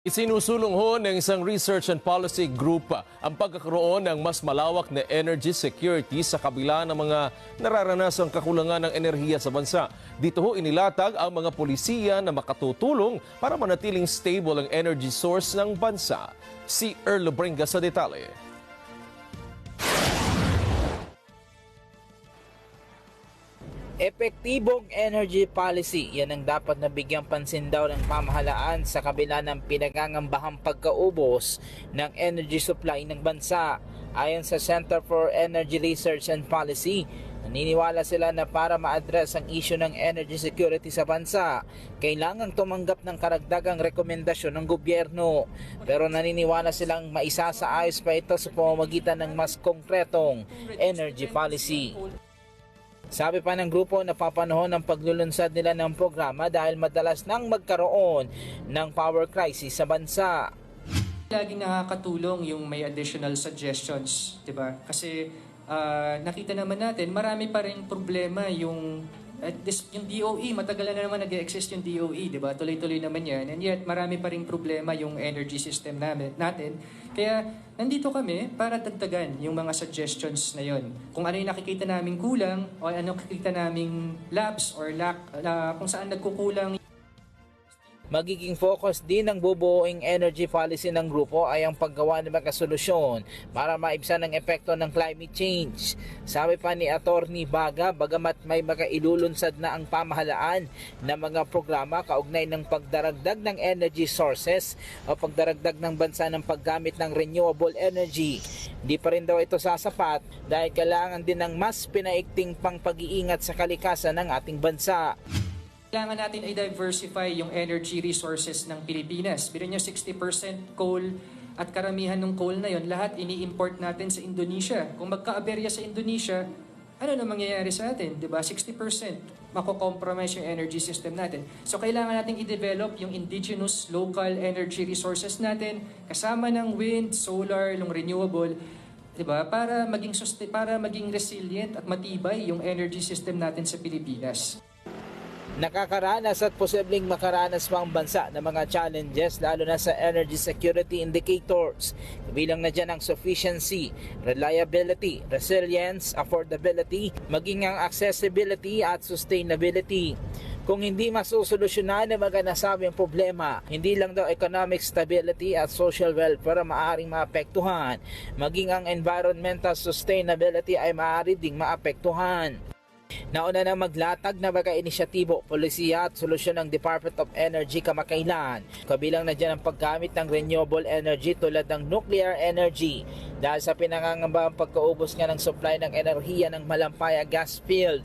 Isinusulong ho ng isang research and policy group ang pagkakaroon ng mas malawak na energy security sa kabila ng mga nararanasang kakulangan ng enerhiya sa bansa. Dito ho inilatag ang mga polisiya na makatutulong para manatiling stable ang energy source ng bansa. Si Earl Bringa sa detalye. Epektibong energy policy, yan ang dapat na bigyang pansin daw ng pamahalaan sa kabila ng pinagangambahang pagkaubos ng energy supply ng bansa. Ayon sa Center for Energy Research and Policy, naniniwala sila na para ma-address ang issue ng energy security sa bansa, kailangang tumanggap ng karagdagang rekomendasyon ng gobyerno. Pero naniniwala silang maisasaayos pa ito sa pamamagitan ng mas konkretong energy policy. Sabi pa ng grupo na papanahon ng paglulunsad nila ng programa dahil madalas nang magkaroon ng power crisis sa bansa. Laging nakakatulong yung may additional suggestions, 'di ba? Kasi nakita naman natin marami pa ring problema yung DOE, matagal na naman nag-exist yung DOE, 'di ba? Tuloy-tuloy naman 'yan. And yet marami pa ring problema yung energy system natin. Kaya nandito kami para dagdagan yung mga suggestions na 'yon. Kung ano yung nakikita naming kulang o ano nakikita naming lapse or lack, kung saan nagkukulang. Magiging focus din ng bubuoing energy policy ng grupo ay ang paggawa ng mga solusyon para maibsan ang epekto ng climate change. Sabi pa ni Attorney Baga, bagamat may mga ilulunsad na ang pamahalaan na mga programa kaugnay ng pagdaragdag ng energy sources o pagdaragdag ng bansa ng paggamit ng renewable energy, di pa rin daw ito sasapat dahil kailangan din ng mas pinaikting pang pag-iingat sa kalikasan ng ating bansa. Kailangan natin i-diversify yung energy resources ng Pilipinas. Biro nyo 60% coal at karamihan ng coal na yon lahat ini-import natin sa Indonesia. Kung magka-aberya sa Indonesia, ano na mangyayari sa atin? Diba? 60% mako-compromise yung energy system natin. So kailangan natin i-develop yung indigenous local energy resources natin kasama ng wind, solar, yung renewable, diba? Para maging resilient at matibay yung energy system natin sa Pilipinas. Nakakaranas at posibleng makaranas pa ang bansa ng mga challenges lalo na sa energy security indicators. Kabilang na dyan ang sufficiency, reliability, resilience, affordability, maging ang accessibility at sustainability. Kung hindi masusolusyonan ng mga nasabing problema, hindi lang daw economic stability at social welfare maaaring maapektuhan, maging ang environmental sustainability ay maaari ding maapektuhan. Nauna na maglatag na mga inisyatibo, polisiya at solusyon ng Department of Energy kamakailan. Kabilang na dyan ang paggamit ng renewable energy tulad ng nuclear energy dahil sa pinangangambahang pagkaubos nga ng supply ng enerhiya ng Malampaya gas field.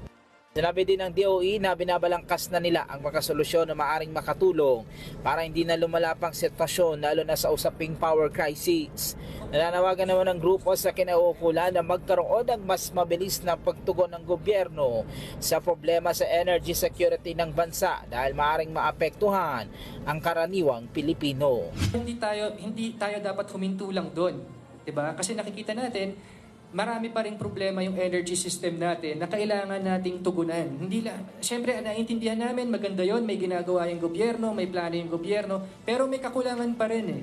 Sinabi din ng DOE na binabalangkas na nila ang mga solusyon na maaaring makatulong para hindi na lumala pang sitwasyon lalo na sa usaping power crisis. Nananawagan naman ng grupo sa kinauukulan na magkaroon ng mas mabilis na pagtugon ng gobyerno sa problema sa energy security ng bansa dahil maaaring maapektuhan ang karaniwang Pilipino. Hindi tayo dapat huminto lang doon, 'di ba? Kasi nakikita natin marami pa ring problema yung energy system natin na kailangan nating tugunan. Siyempre, naiintindihan namin, maganda yon, may ginagawa yung gobyerno, may plano yung gobyerno, pero may kakulangan pa rin eh.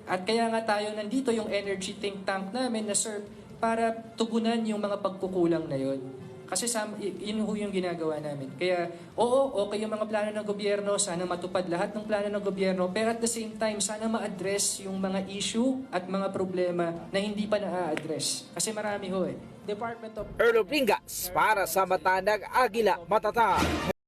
At kaya nga tayo nandito yung energy think tank namin na serve para tugunan yung mga pagkukulang na yon. Kasi yun yung ginagawa namin. Kaya, oo, okay yung mga plano ng gobyerno, sana matupad lahat ng plano ng gobyerno, pero at the same time, sana ma-address yung mga issue at mga problema na hindi pa na-address. Kasi marami ho eh. Department of Earl Bringas para sa Matanag Agila Matata.